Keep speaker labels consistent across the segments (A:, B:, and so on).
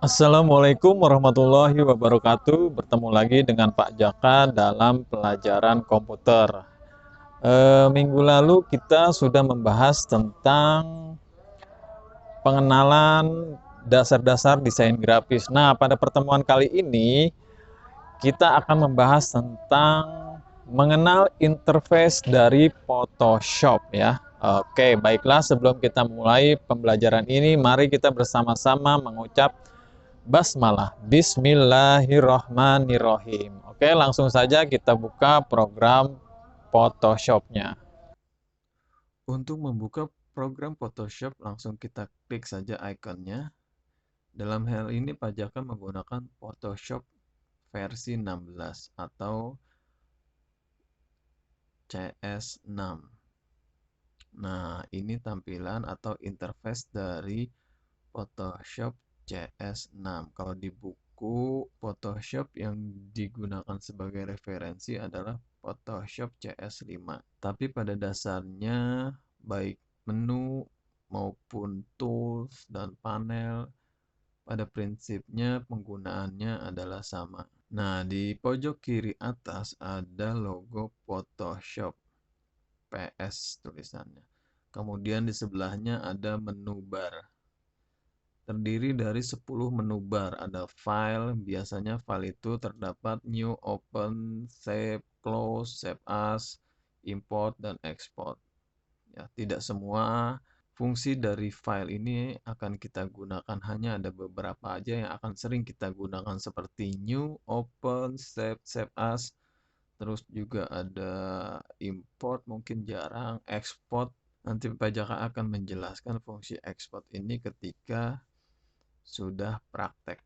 A: Assalamualaikum warahmatullahi wabarakatuh. Bertemu lagi dengan Pak Jaka dalam pelajaran komputer. Minggu lalu kita sudah membahas tentang pengenalan dasar-dasar desain grafis. Nah, pada pertemuan kali ini kita akan membahas tentang mengenal interface dari Photoshop ya. Oke, baiklah, sebelum kita mulai pembelajaran ini, mari kita bersama-sama mengucap basmalah. Bismillahirrohmanirrohim. Oke, langsung saja kita buka program Photoshopnya. Untuk membuka program Photoshop, langsung kita klik saja ikonnya. Dalam hal ini Pak Jaka menggunakan Photoshop versi 16 atau CS6. Nah, ini tampilan atau interface dari Photoshop CS6. Kalau di buku Photoshop yang digunakan sebagai referensi adalah Photoshop CS5. Tapi pada dasarnya baik menu maupun tools dan panel pada prinsipnya penggunaannya adalah sama. Nah, di pojok kiri atas ada logo Photoshop PS tulisannya. Kemudian di sebelahnya ada menu bar. Terdiri dari 10 menu bar. Ada file, biasanya file itu terdapat new, open, save, close, save as, import, dan export. Ya, tidak semua fungsi dari file ini akan kita gunakan, hanya ada beberapa aja yang akan sering kita gunakan seperti new, open, save, save as, terus juga ada import mungkin jarang, export. Nanti Pak Jaka akan menjelaskan fungsi export ini ketika sudah praktek.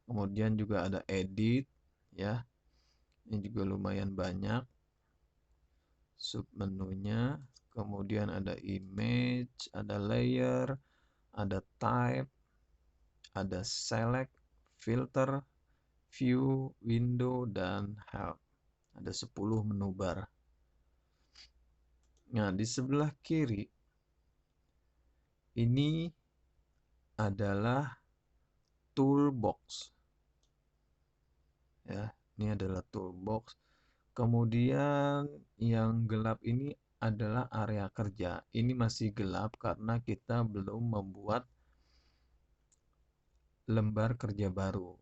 A: Kemudian juga ada edit ya. Ini juga lumayan banyak submenunya. Kemudian ada image, ada layer, ada type, ada select, filter, view, window, dan help. Ada 10 menu bar. Nah, di sebelah kiri ini adalah toolbox. Ya, ini adalah toolbox. Kemudian yang gelap ini adalah area kerja. Ini masih gelap karena kita belum membuat lembar kerja baru.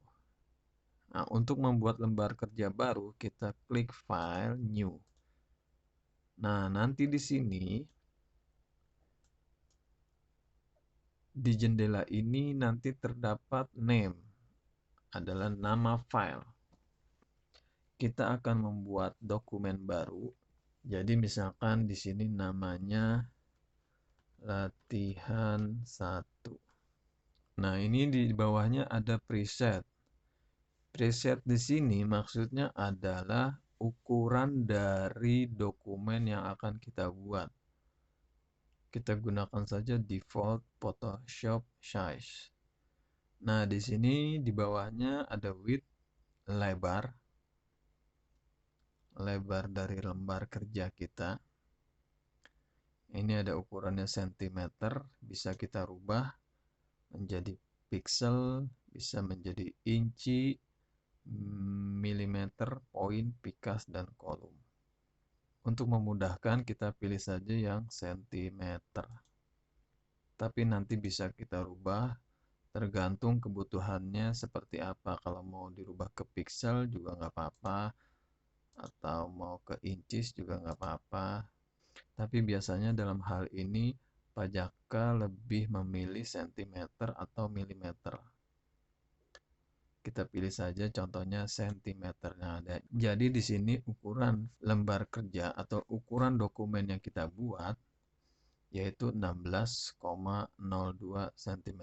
A: Nah, untuk membuat lembar kerja baru, kita klik File, New. Nah, nanti di sini, di jendela ini nanti terdapat name, adalah nama file. Kita akan membuat dokumen baru. Jadi misalkan di sini namanya latihan 1. Nah, ini di bawahnya ada preset. Preset di sini maksudnya adalah ukuran dari dokumen yang akan kita buat. Kita gunakan saja default Photoshop size. Nah, di sini di bawahnya ada width, lebar dari lembar kerja kita. Ini ada ukurannya cm, bisa kita rubah menjadi pixel, bisa menjadi inci, milimeter, poin, pikas, dan kolom. Untuk memudahkan kita pilih saja yang sentimeter. Tapi nanti bisa kita rubah tergantung kebutuhannya seperti apa. Kalau mau dirubah ke pixel juga nggak apa-apa, atau mau ke inches juga nggak apa-apa. Tapi biasanya dalam hal ini Pak Jaka lebih memilih sentimeter atau milimeter. Kita pilih saja contohnya sentimeter. Nah, jadi di sini ukuran lembar kerja atau ukuran dokumen yang kita buat yaitu 16,02 cm.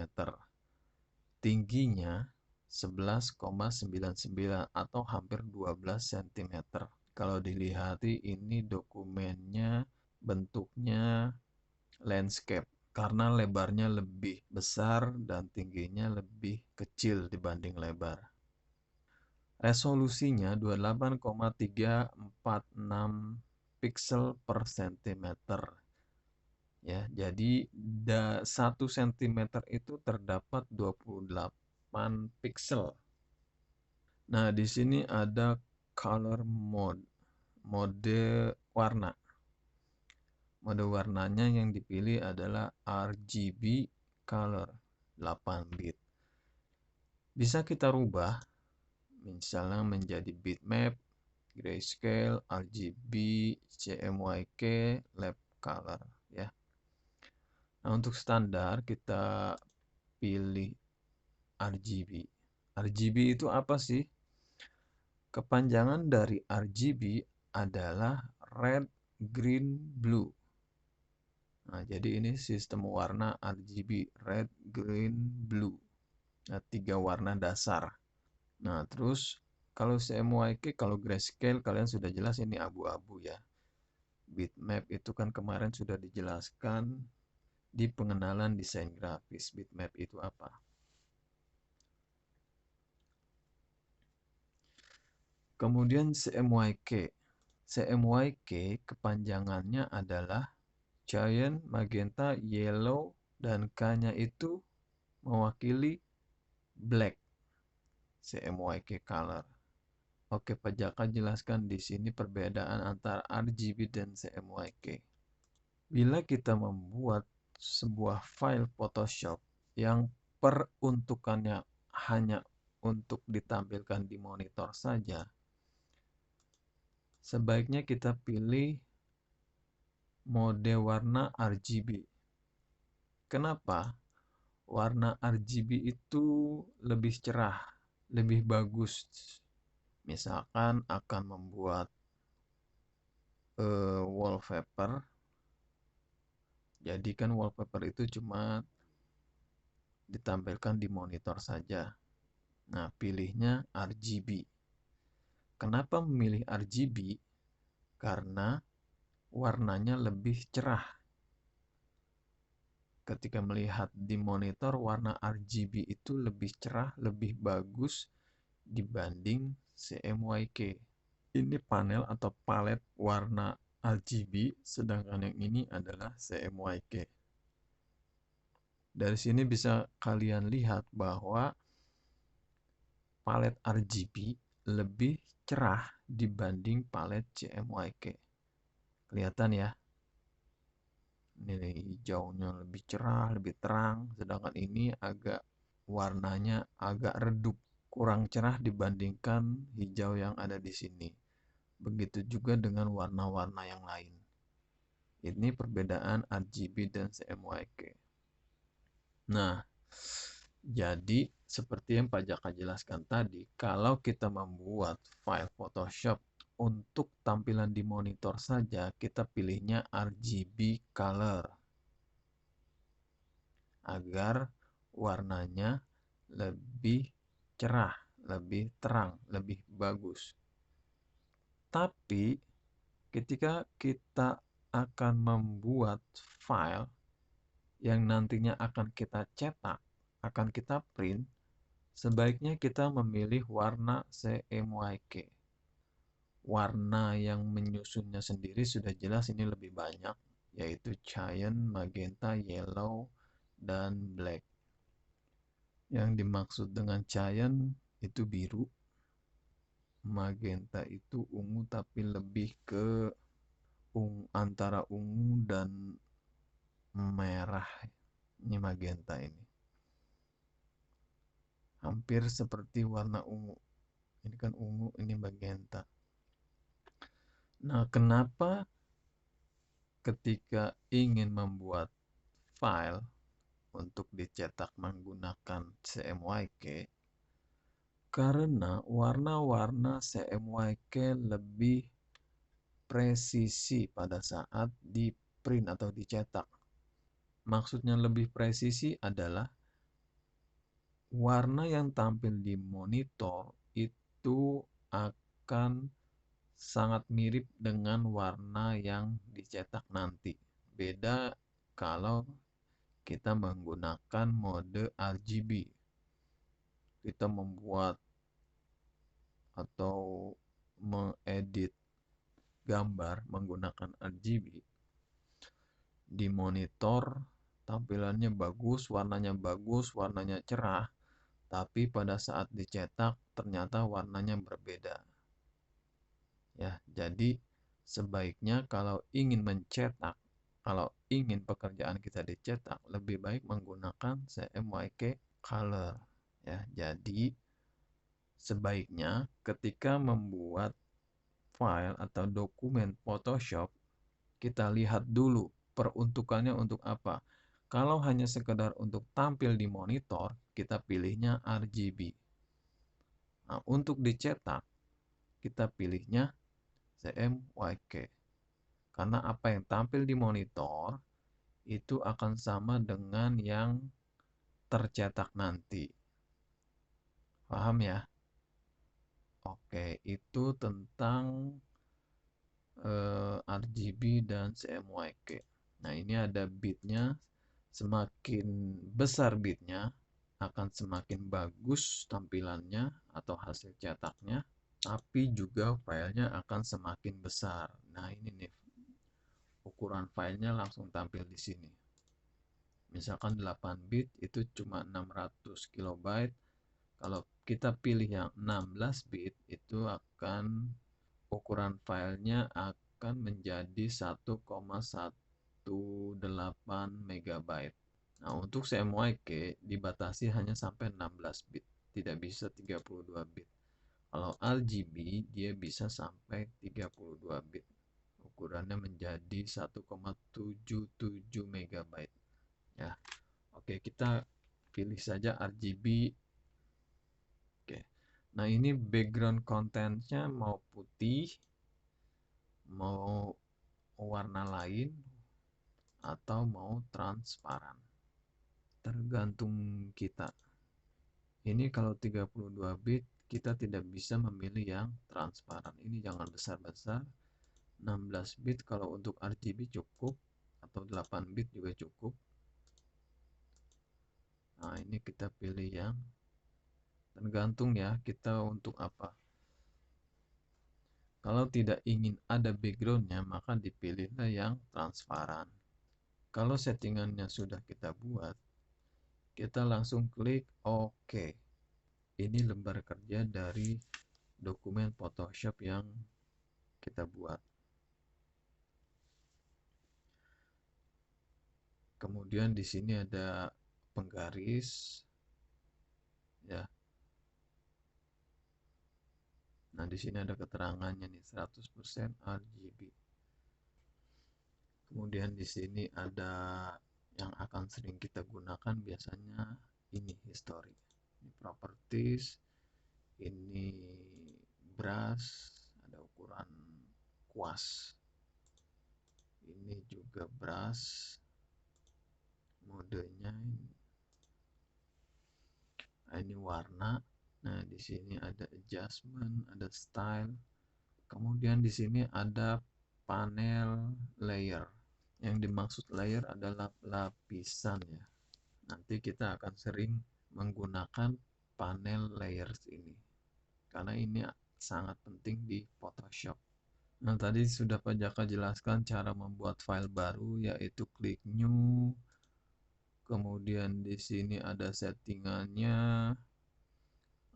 A: Tingginya 11,99 atau hampir 12 cm. Kalau dilihat ini dokumennya bentuknya landscape karena lebarnya lebih besar dan tingginya lebih kecil dibanding lebar. Resolusinya 28,346 pixel per centimeter. Ya, jadi 1 cm itu terdapat 28 pixel. Nah, di sini ada color mode, mode warna. Mode warnanya yang dipilih adalah RGB color 8 bit. Bisa kita rubah misalnya menjadi bitmap, grayscale, RGB, CMYK, lab color ya. Nah, untuk standar kita pilih RGB. RGB itu apa sih? Kepanjangan dari RGB adalah red, green, blue. Nah, jadi ini sistem warna RGB, red, green, blue. Nah, 3 warna dasar. Nah, terus kalau CMYK, kalau grayscale kalian sudah jelas ini abu-abu ya. Bitmap itu kan kemarin sudah dijelaskan di pengenalan desain grafis. Bitmap itu apa? Kemudian CMYK. CMYK kepanjangannya adalah Cyan, Magenta, Yellow, dan K-nya itu mewakili black. CMYK color. Oke, Pak Jaka jelaskan di sini perbedaan antara RGB dan CMYK. Bila kita membuat sebuah file Photoshop yang peruntukannya hanya untuk ditampilkan di monitor saja, sebaiknya kita pilih mode warna RGB. Kenapa? Warna RGB itu lebih cerah, lebih bagus. Misalkan akan membuat wallpaper, jadi kan wallpaper itu cuma ditampilkan di monitor saja. Nah, pilihnya RGB. Kenapa memilih RGB? Karena warnanya lebih cerah. Ketika melihat di monitor, warna RGB itu lebih cerah, lebih bagus dibanding CMYK. Ini panel atau palet warna RGB, sedangkan yang ini adalah CMYK. Dari sini bisa kalian lihat bahwa palet RGB lebih cerah dibanding palet CMYK. Kelihatan ya? Ini hijaunya lebih cerah, lebih terang, sedangkan ini agak warnanya agak redup, kurang cerah dibandingkan hijau yang ada di sini. Begitu juga dengan warna-warna yang lain. Ini perbedaan RGB dan CMYK. Nah, jadi seperti yang Pak Jaka jelaskan tadi, kalau kita membuat file Photoshop untuk tampilan di monitor saja, kita pilihnya RGB color agar warnanya lebih cerah, lebih terang, lebih bagus. Tapi ketika kita akan membuat file yang nantinya akan kita cetak, akan kita print, sebaiknya kita memilih warna CMYK. Warna yang menyusunnya sendiri sudah jelas ini lebih banyak, yaitu cyan, magenta, yellow, dan black. Yang dimaksud dengan cyan itu biru, magenta itu ungu tapi lebih ke antara ungu dan merah. Ini magenta ini. Hampir seperti warna ungu. Ini kan ungu, ini magenta. Nah, kenapa ketika ingin membuat file untuk dicetak menggunakan CMYK? Karena warna-warna CMYK lebih presisi pada saat di print atau dicetak. Maksudnya lebih presisi adalah warna yang tampil di monitor itu akan sangat mirip dengan warna yang dicetak nanti. Beda kalau kita menggunakan mode RGB. Kita membuat atau mengedit gambar menggunakan RGB. Di monitor tampilannya bagus, warnanya cerah, tapi pada saat dicetak ternyata warnanya berbeda. Ya, jadi sebaiknya kalau ingin mencetak, kalau ingin pekerjaan kita dicetak, lebih baik menggunakan CMYK Color. Ya, jadi sebaiknya ketika membuat file atau dokumen Photoshop, kita lihat dulu peruntukannya untuk apa. Kalau hanya sekedar untuk tampil di monitor, kita pilihnya RGB. Nah, untuk dicetak, kita pilihnya CMYK. Karena apa yang tampil di monitor itu akan sama dengan yang tercetak nanti. Paham ya? Oke, itu tentang RGB dan CMYK. Nah, ini ada bitnya. Semakin besar bitnya, akan semakin bagus tampilannya atau hasil cetaknya, tapi juga filenya akan semakin besar. Nah, ini nih ukuran filenya langsung tampil di sini. Misalkan 8 bit itu cuma 600 kilobyte. Kalau kita pilih yang 16 bit itu akan ukuran filenya akan menjadi 1,18 megabyte. Nah, untuk CMYK dibatasi hanya sampai 16 bit, tidak bisa 32 bit. Kalau RGB dia bisa sampai 32 bit. Ukurannya menjadi 1,77 megabyte. Ya. Oke, kita pilih saja RGB. Oke. Nah, ini background contentnya mau putih, mau warna lain, atau mau transparan. Tergantung kita. Ini kalau 32 bit kita tidak bisa memilih yang transparan. Ini jangan besar-besar. 16 bit kalau untuk RGB cukup atau 8 bit juga cukup. Nah, ini kita pilih yang tergantung ya kita untuk apa. Kalau tidak ingin ada backgroundnya maka dipilihlah yang transparan. Kalau settingannya sudah kita buat, kita langsung klik OK. Ini lembar kerja dari dokumen Photoshop yang kita buat. Kemudian di sini ada penggaris, ya. Nah, di sini ada keterangannya nih 100% RGB. Kemudian di sini ada yang akan sering kita gunakan biasanya ini history. Ini properties, ini brush, ada ukuran kuas. Ini juga brush, modenya ini warna. Nah, di sini ada adjustment, ada style. Kemudian di sini ada panel layer. Yang dimaksud layer adalah lapisan ya. Nanti kita akan sering menggunakan panel layers ini. Karena ini sangat penting di Photoshop. Nah, tadi sudah Pak Jaka jelaskan cara membuat file baru yaitu klik new. Kemudian di sini ada settingannya,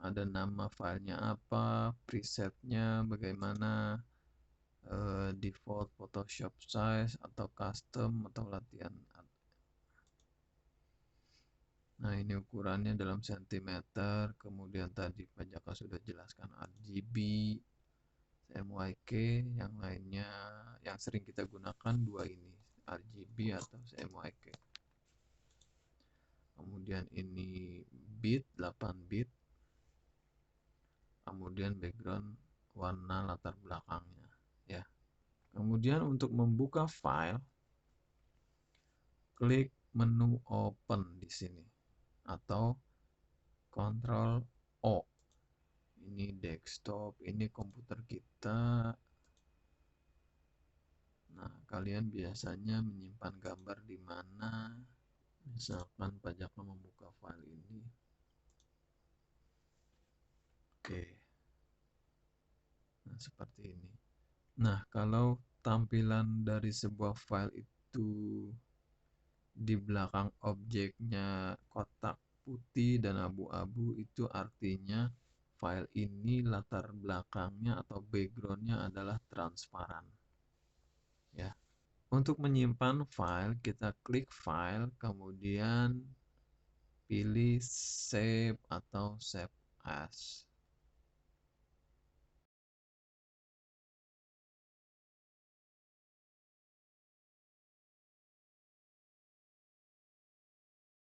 A: ada nama filenya apa, presetnya bagaimana, default Photoshop size atau custom atau latihan. Nah, ini ukurannya dalam sentimeter. Kemudian tadi Pak Jaka sudah jelaskan RGB, CMYK, yang lainnya yang sering kita gunakan dua ini, RGB atau CMYK. Kemudian ini bit 8 bit. Kemudian background warna latar belakangnya ya. Kemudian untuk membuka file, klik menu open di sini atau Ctrl O. Ini desktop, ini komputer kita. Nah, kalian biasanya menyimpan gambar di mana? Misalkan Pak Jaka membuka file ini. Oke. Nah, seperti ini. Nah, kalau tampilan dari sebuah file itu di belakang objeknya kotak putih dan abu-abu itu artinya file ini latar belakangnya atau backgroundnya adalah transparan. Ya. Untuk menyimpan file, kita klik file, kemudian pilih save atau save as.